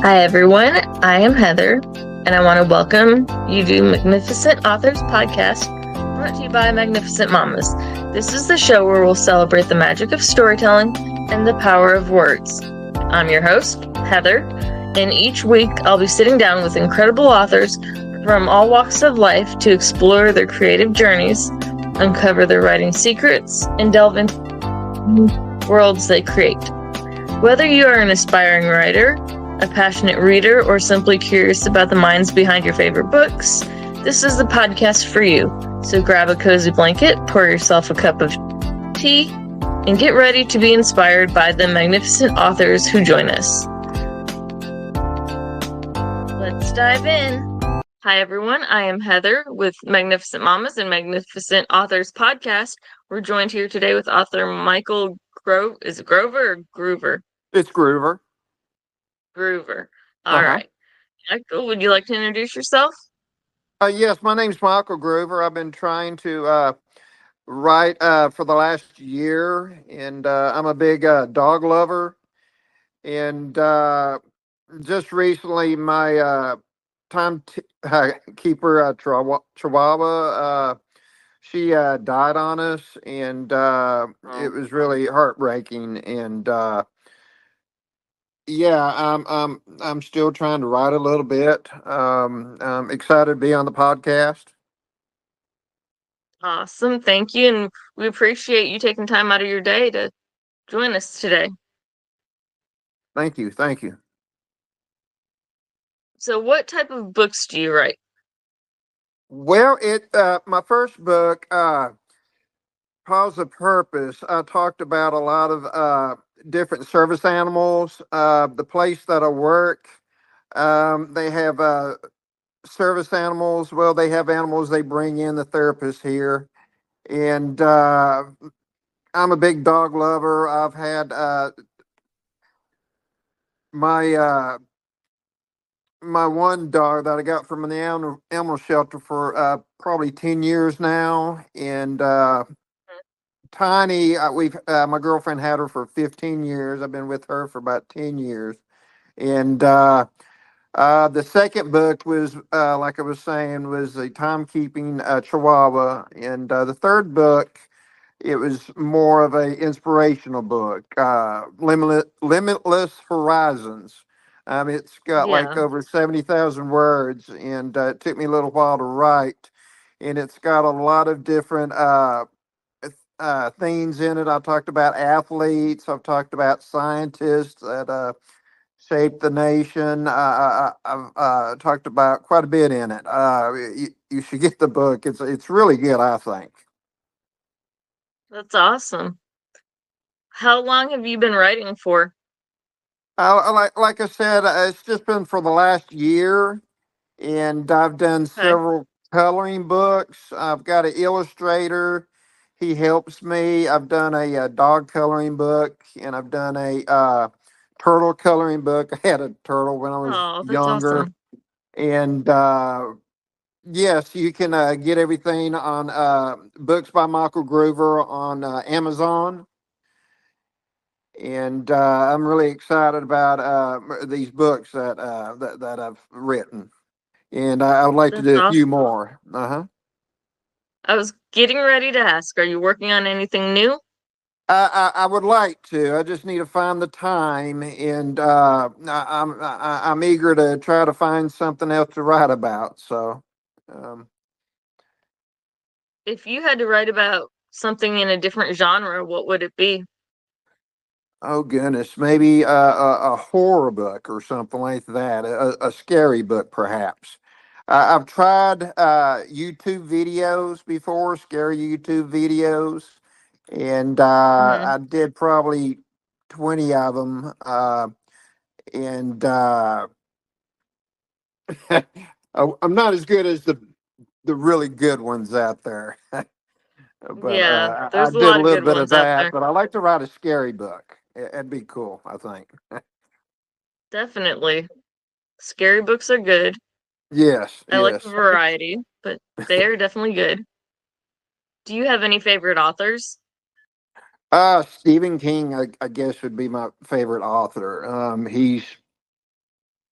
Hi, everyone. I am Heather, and I want to welcome you to Magnificent Authors Podcast, brought to you by Magnificent Mamas. This is the show where we'll celebrate the magic of storytelling and the power of words. I'm your host, Heather, and each week I'll be sitting down with incredible authors from all walks of life to explore their creative journeys, uncover their writing secrets, and delve into worlds they create. Whether you are an aspiring writer, a passionate reader, or simply curious about the minds behind your favorite books, this is the podcast for you. So grab a cozy blanket, pour yourself a cup of tea, and get ready to be inspired by the magnificent authors who join us. Let's dive in. Hi, everyone. I am Heather with Magnificent Mamas and Magnificent Authors Podcast. We're joined here today with author Michael Grover. Is it Grover or Groover? It's Groover. Groover. All right. Michael, would you like to introduce yourself? Yes, my name's Michael Groover. I've been trying to write for the last year, and I'm a big dog lover. And just recently, my keeper, Chihuahua, she died on us, and it was really heartbreaking. And yeah, I'm still trying to write a little bit. I'm excited to be on the podcast. Awesome. Thank you. And we appreciate you taking time out of your day to join us today. Thank you, thank you. So, what type of books do you write? Well, my first book, Pause of Purpose. I talked about a lot of different service animals. The place that I work, they have service animals. Well, they have animals. They bring in the therapists here, and I'm a big dog lover. I've had my my one dog that I got from an animal shelter for probably 10 years now, and Tiny, we've my girlfriend had her for 15 years. I've been with her for about 10 years, and the second book was, like I was saying, was a timekeeping Chihuahua, and the third book, it was more of a inspirational book, Limitless Horizons. It's got like Yeah. over 70,000 words, and it took me a little while to write. And it's got a lot of different themes in it. I've talked about athletes. I've talked about scientists that shaped the nation. I've talked about quite a bit in it. You should get the book. It's really good, I think. That's awesome. How long have you been writing for? Like I said, it's just been for the last year, and I've done Okay. several coloring books. I've got an illustrator. He helps me. I've done a dog coloring book, and I've done a turtle coloring book. I had a turtle when I was Oh, that's younger, awesome. and yes, you can get everything on Books by Michael Groover on Amazon. And I'm really excited about these books that I've written, and I would like to That's do a few awesome. more. I was getting ready to ask, are you working on anything new? I would like to. I just need to find the time, and I'm eager to try to find something else to write about. So, um, If you had to write about something in a different genre, what would it be? oh goodness, maybe a horror book or something like that, a scary book perhaps. I've tried YouTube videos before, scary YouTube videos, and Hmm. I did probably 20 of them, and I'm not as good as the really good ones out there. But Yeah, I there's a did a lot of little good bit of ones out that. there. But I like to write a scary book. It'd be cool, I think. Definitely. Scary books are good. Yes, I like the yes. variety, but they are definitely good. Do you have any favorite authors? Stephen King, I guess, would be my favorite author.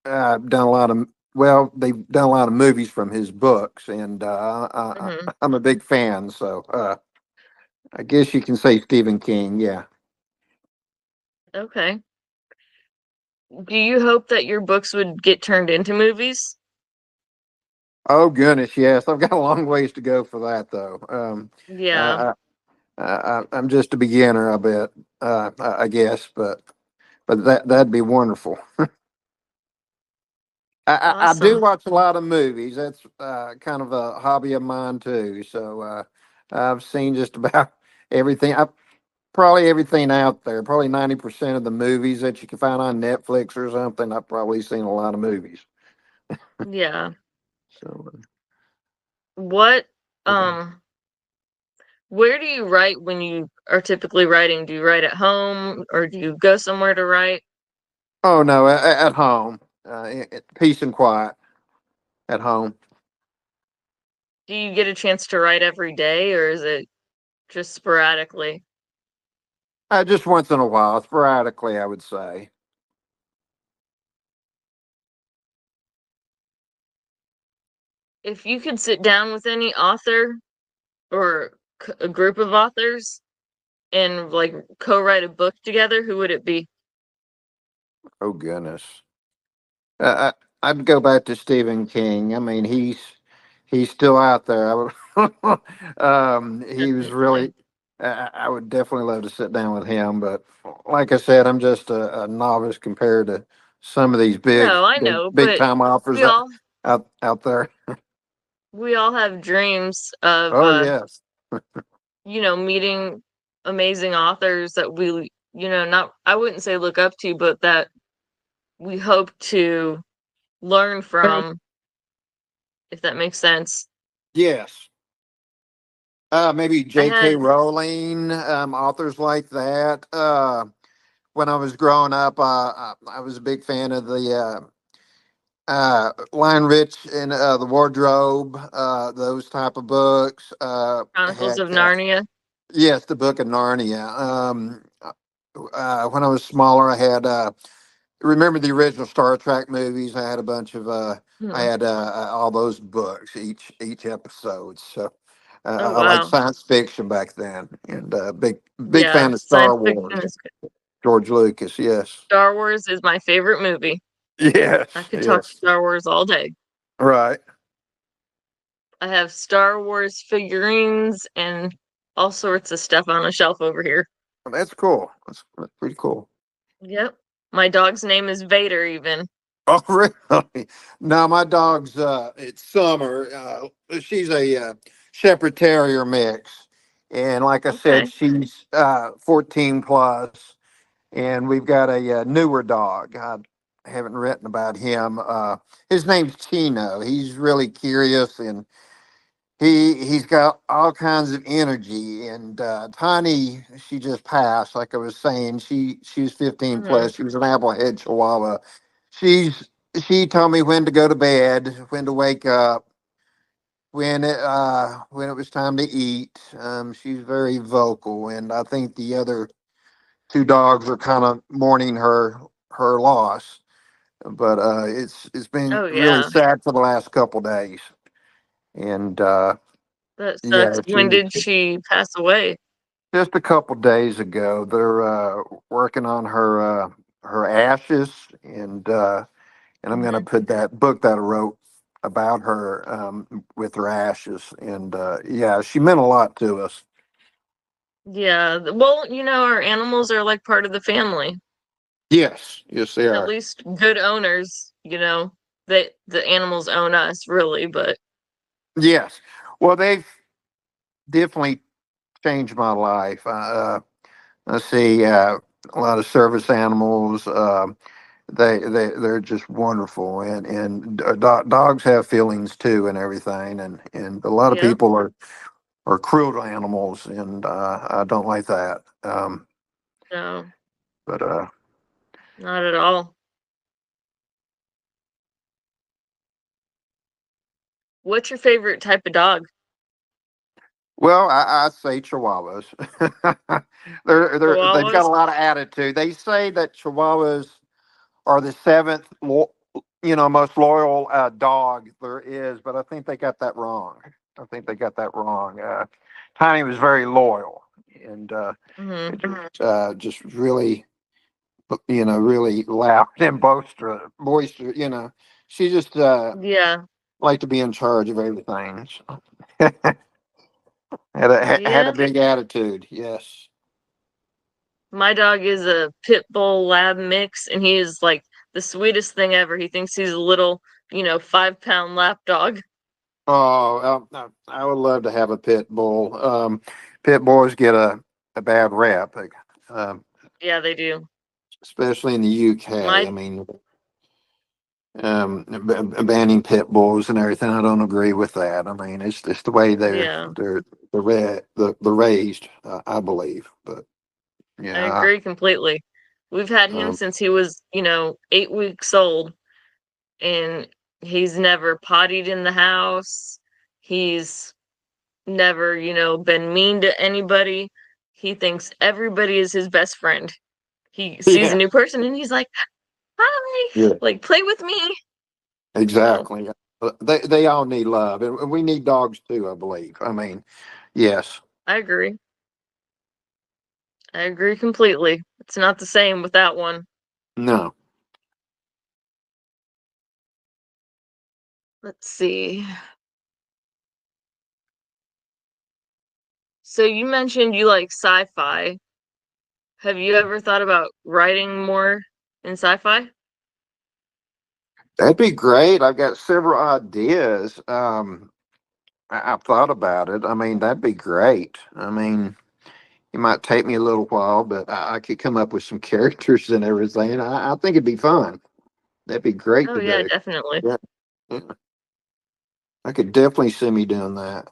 done a lot of well, they've done a lot of movies from his books, and Hmm. I'm a big fan. So I guess you can say Stephen King. Yeah. Okay. Do you hope that your books would get turned into movies? Oh goodness, yes. I've got a long ways to go for that, though. Yeah. I, I'm just a beginner, I bet. I guess, but that'd be wonderful. I do Awesome. watch a lot of movies. That's kind of a hobby of mine too. So I've seen just about everything. Probably everything out there. Probably 90% of the movies that you can find on Netflix or something. I've probably seen a lot of movies. Yeah. So What yeah. um where do you write when you are typically writing? Do you write at home or do you go somewhere to write? Oh no, at home, peace and quiet at home. Do you get a chance to write every day or is it just sporadically? Just once in a while, sporadically, I would say. If you could sit down with any author or a group of authors and like co-write a book together, who would it be? Oh goodness. I'd go back to Stephen King. I mean, he's still out there. He was Definitely. really. I would definitely love to sit down with him, but like I said, I'm just a novice compared to some of these No, I know, big but time authors we all out there. we all have dreams of Oh yes, meeting amazing authors that we, not I wouldn't say look up to, but that we hope to learn from, if that makes sense. yes. Maybe I J.K. had Rowling, authors like that. When I was growing up, I was a big fan of the Lion Rich and the Wardrobe, those type of books. Chronicles Had of Narnia. yes, the Book of Narnia. When I was smaller, I had remember the original Star Trek movies. I had a bunch of I Hmm. had all those books, each episode. So Oh I like wow. science fiction back then, and big Yeah, fan of science Star fiction Wars. is good. George Lucas, yes, Star Wars is my favorite movie. yes, I could talk yes, Star Wars all day. right. I have Star Wars figurines and all sorts of stuff on a shelf over here. That's cool. That's pretty cool. Yep. My dog's name is Vader even. Oh, really? No, my dog's it's Summer. She's a Shepherd Terrier mix, and like I said, Okay. she's 14 plus, and we've got a, newer dog. I haven't written about him. His name's Chino. He's really curious, and he's got all kinds of energy. And Tiny, she just passed. Like I was saying, she was 15 Hmm. plus. She was an applehead Chihuahua. She's she told me when to go to bed, when to wake up, when it was time to eat. She's very vocal, and I think the other two dogs are kind of mourning her loss. But it's been Oh really yeah. sad for the last couple days, and That sucks. yeah, When did she pass away? just a couple days ago. They're working on her ashes, and I'm going to Hmm. put that book that I wrote about her with her ashes. And yeah, she meant a lot to us. Yeah. Well, our animals are like part of the family. Yes, yes, they At are. least good owners, that the animals own us, really, but Yes. Well, they've definitely changed my life. Let's see, a lot of service animals. They're just wonderful, and dogs have feelings too, and everything. And a lot of yep. people are cruel to animals, and I don't like that. No, But not at all. What's your favorite type of dog? well, I say Chihuahuas. They've got Chihuahuas? a lot of attitude. They say that Chihuahuas are the seventh most loyal dog there is, but I think they got that wrong. I think they got that wrong. Tiny was very loyal, and Hmm. just really, really loud and boisterous. She just Yeah. liked to be in charge of everything. So. Had a Yeah. big attitude. Yes. My dog is a pit bull lab mix, and he is like the sweetest thing ever. He thinks he's a little, 5-pound lap dog. Oh, I would love to have a pit bull. Pit bulls get a bad rap, like, um, Yeah, they do. especially in the UK. I My mean, banning pit bulls and everything. I don't agree with that. I mean, it's just the way Yeah, they're raised. I believe, but I yeah. agree completely. We've had him Um, since he was, 8 weeks old, and he's never pottied in the house. He's never, been mean to anybody. He thinks everybody is his best friend. He sees a yeah. new person and he's like, "Hi, Yeah. like play with me." So, Exactly. They all need love, and we need dogs too. I believe. I mean, yes. I agree. I agree completely. It's not the same with that one. No. Let's see. So you mentioned you like sci-fi. Have you ever thought about writing more in sci-fi? That'd be great. I've got several ideas. I've thought about it. I mean, that'd be great. I mean, it might take me a little while, but I could come up with some characters and everything. I think it'd be fun. That'd be great Oh to yeah, do. definitely. Yeah, yeah. I could definitely see me doing that.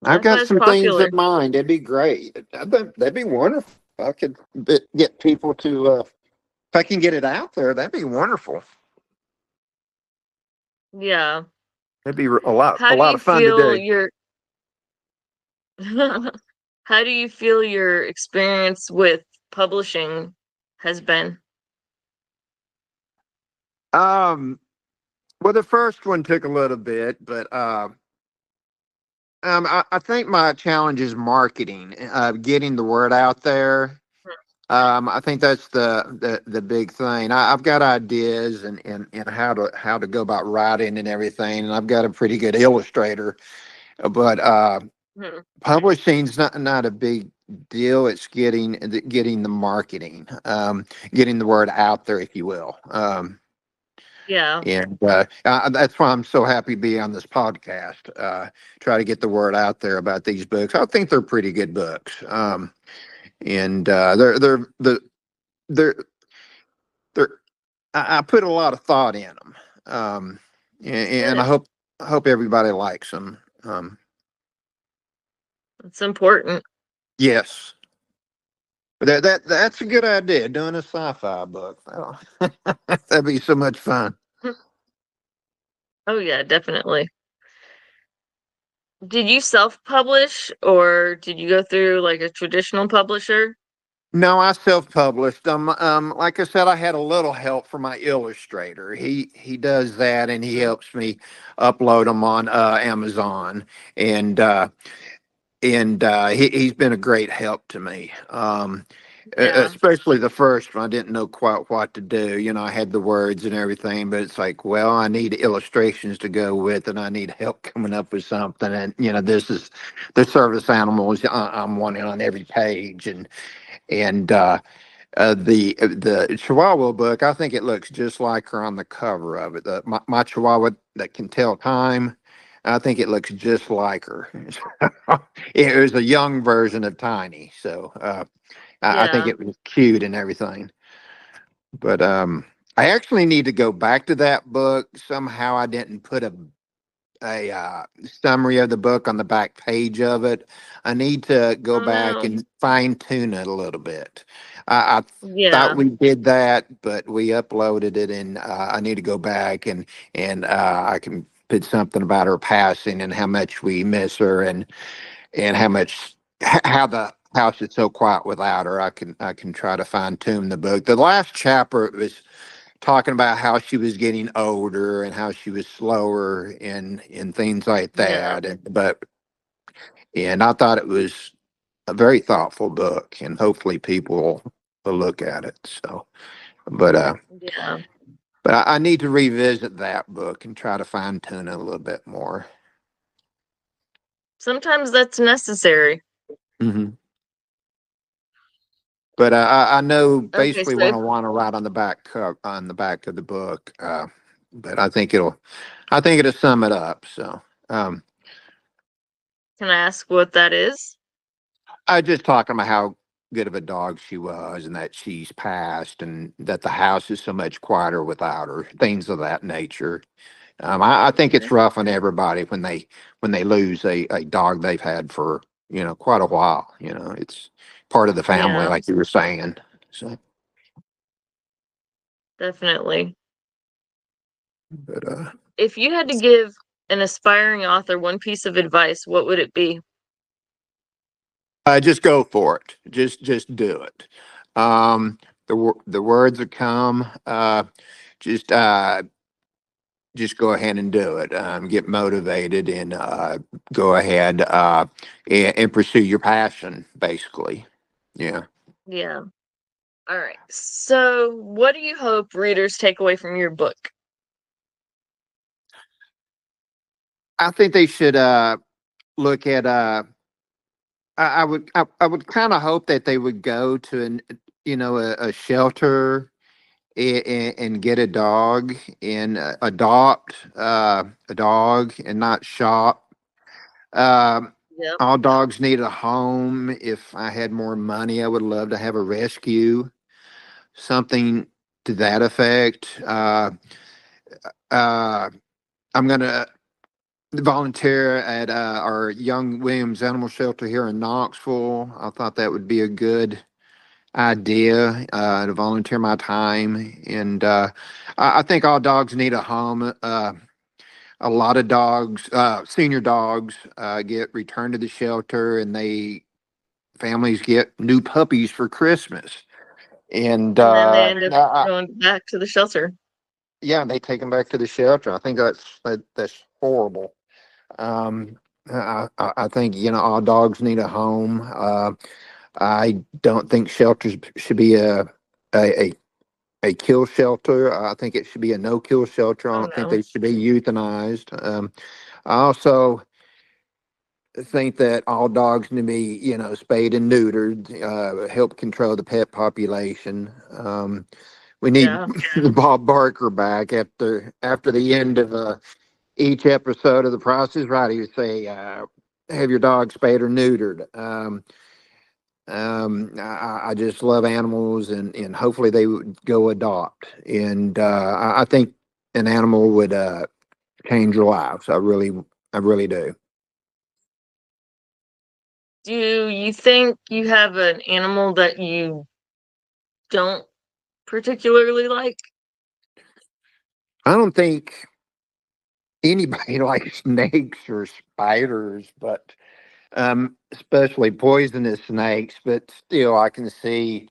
I've Sci-fi got is some things in popular. mind. That'd be great. That'd be wonderful. I could get people to, if I can get it out there, that'd be wonderful. Yeah. It'd be a lot, How a do lot you of fun to feel do. your How do you feel your experience with publishing has been? Um, well, the first one took a little bit, but I think my challenge is marketing, getting the word out there. I think that's the big thing. I've got ideas and how to go about writing and everything, and I've got a pretty good illustrator. But Mhm. publishing's not a big deal. It's getting the marketing, getting the word out there, if you will. Yeah. And that's why I'm so happy to be on this podcast. Try to get the word out there about these books. I think they're pretty good books. And they're they're I put a lot of thought in them. And Good. I hope everybody likes them. It's important. Yes. That's a good idea. Doing a sci-fi book. Oh, that'd be so much fun. Oh yeah, definitely. Did you self-publish or did you go through like a traditional publisher? No, I self-published. Like I said, I had a little help from my illustrator. He does that, and he Mhm. helps me upload them on Amazon, and he's been a great help to me. Yeah. Especially the first one, I didn't know quite what to do. I had the words and everything, but it's like, well, I need illustrations to go with, and I need help coming up with something. And this is the service animals I'm wanting on every page, and the Chihuahua book, I think it looks just like her on the cover of it. My Chihuahua that can tell time, I think it looks just like her. It was a young version of Tiny, so I think Yeah. it was cute and everything. But I actually need to go back to that book. Somehow I didn't put a summary of the book on the back page of it. I need to go Oh back no. and fine tune it a little bit. I thought Yeah. we did that, but we uploaded it, and I need to go back and I can put something about her passing and how much we miss her, and how the house is so quiet without her. I can try to fine tune the book. The last chapter was talking about how she was getting older and how she was slower and things like Yeah. that. And I thought it was a very thoughtful book, and hopefully people will look at it. So, but uh, Yeah. but I need to revisit that book and try to fine tune it a little bit more. Sometimes that's necessary. Hmm. But I know Okay, basically so what I want to write on the back of the book. But I think it'll sum it up. So um, can I ask what that is? I just talking about how good of a dog she was, and that she's passed, and that the house is so much quieter without her. Things of that nature. I think it's Okay. rough on everybody when they lose a dog they've had for quite a while. It's part of the family, Yeah, like you were saying. So, definitely. but If you had to give an aspiring author one piece of advice, what would it be? just go for it. Just do it. Um, the words that come. Just just go ahead and do it. Get motivated and go ahead and pursue your passion. Basically, yeah. Yeah. All right. So, what do you hope readers take away from your book? I think they should look at. I would kind of hope that they would go to a shelter and get a dog and adopt a dog and not shop. Um, Yep. all dogs need a home. If I had more money, I would love to have a rescue, something to that effect. Uh, I'm gonna volunteer at our Young Williams Animal Shelter here in Knoxville. I thought that would be a good idea to volunteer my time, and I think all dogs need a home. A lot of dogs, senior dogs, get returned to the shelter, and they families get new puppies for Christmas, and And then they end up I, going back to the shelter. yeah, they take them back to the shelter. I think that's horrible. Um, I think all dogs need a home. I don't think shelters should be a, a a kill shelter. I think it should be a no kill shelter. I Oh don't think no. they should be euthanized. I also think that all dogs need to be, spayed and neutered, help control the pet population. We need Yeah. Bob Barker back after the end of each episode of The Price is Right. He would say, "Have your dog spayed or neutered." I just love animals, and hopefully they would go adopt. And I think an animal would change your lives. I really do. Do you think you have an animal that you don't particularly like? I don't think anybody likes snakes or spiders, but especially poisonous snakes. But still, I can see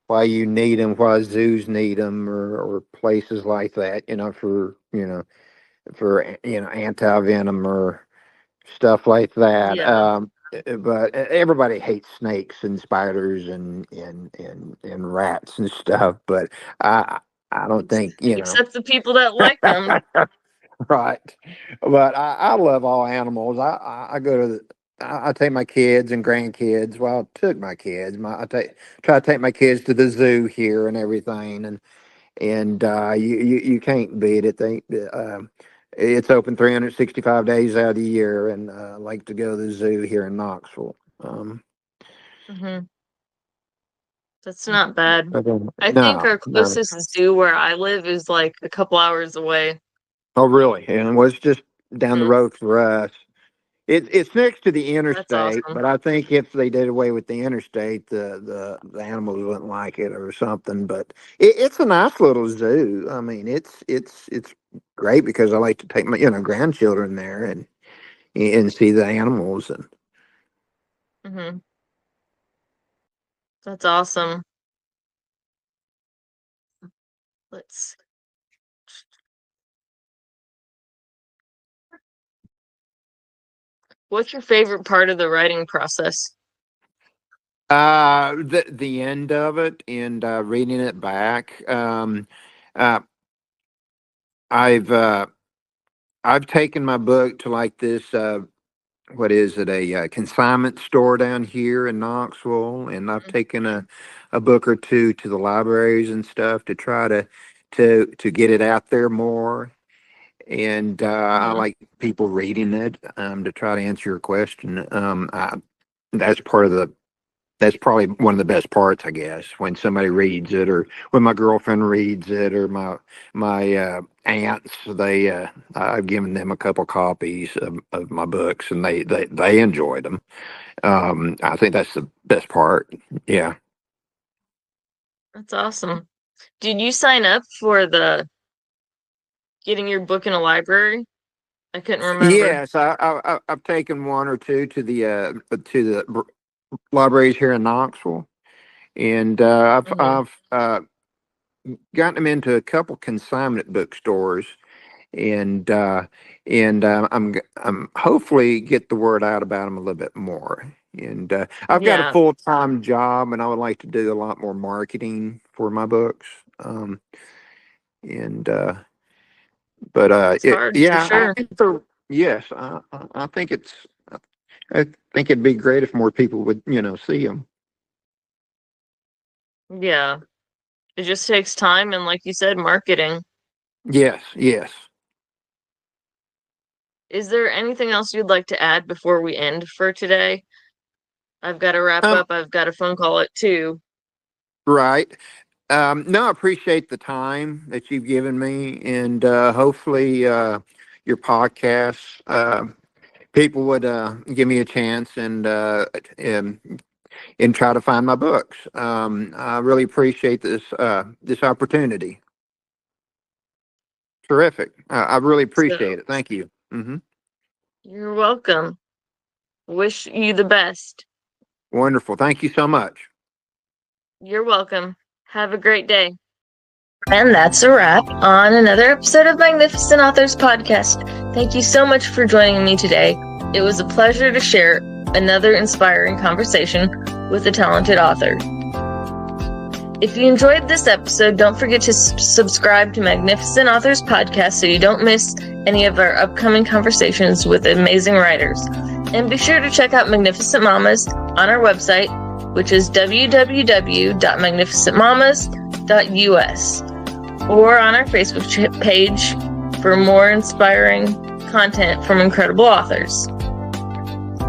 why you need them, why zoos need them, or places like that. For anti venom or stuff like that. Yeah. But everybody hates snakes and spiders and rats and stuff. But I I don't Ex- think Except the people that like them. right. But I love all animals. I go to I take my kids and grandkids. Well, I took my kids. I try to take my kids to the zoo here and everything, and you can't beat it. It's open 365 days out of the year, and I like to go to the zoo here in Knoxville. Hmm. That's not bad. I think No, our no. closest zoo where I live is like a couple hours away. Oh, really? And it was just down the Hmm. road for us. It's next to the That's interstate, awesome. but I think if they did away with the interstate, the animals wouldn't like it or something. But it's a nice little zoo. I mean, it's great because I like to take my grandchildren there and see the animals. And Hmm. That's awesome. let's. What's your favorite part of the writing process? The end of it and reading it back. Uh, I've uh, I've taken my book to like this. What is it? A consignment store down here in Knoxville, and I've taken a book or two to the libraries and stuff to try to get it out there more. And I Mm-hmm. like people reading it to try to answer your question. That's part of the that's probably one of the best parts, I guess, when somebody reads it, or when my girlfriend reads it, or my aunts. I've given them a couple copies of my books, and they enjoyed them. I think that's the best part. Yeah. That's awesome. Did you sign up for the getting your book in a library? I couldn't remember. Yes, I've taken one or two to the libraries here in Knoxville, and Mm-hmm. I've gotten them into a couple consignment bookstores, and I'm hopefully get the word out about them a little bit more. And I've got a Yeah, full-time job, and I would like to do a lot more marketing for my books. Um, and it's hard for yeah, sure. yes, I think I think it'd be great if more people would see them. Yeah, it just takes time and, like you said, marketing. Yes, yes. Is there anything else you'd like to add before we end for today? I've got to wrap Um, up. I've got a phone call at 2. right. No, I appreciate the time that you've given me, and hopefully your podcast people would give me a chance and try to find my books. I really appreciate this opportunity. Terrific. I really So appreciate it. Thank you. Hmm. you're welcome. Wish you the best. Wonderful. Thank you so much. You're welcome. Have a great day. And that's a wrap on another episode of Magnificent Authors Podcast. Thank you so much for joining me today. It was a pleasure to share another inspiring conversation with a talented author. If you enjoyed this episode, don't forget to subscribe to Magnificent Authors Podcast so you don't miss any of our upcoming conversations with amazing writers. And be sure to check out Magnificent Mamas on our website, which is www.magnificentmamas.us, or on our Facebook page for more inspiring content from incredible authors.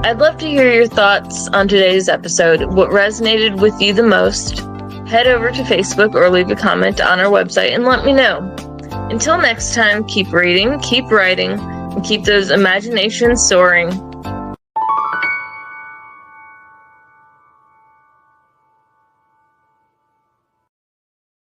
I'd love to hear your thoughts on today's episode. What resonated with you the most? Head over to Facebook or leave a comment on our website and let me know. Until next time, keep reading, keep writing, and keep those imaginations soaring.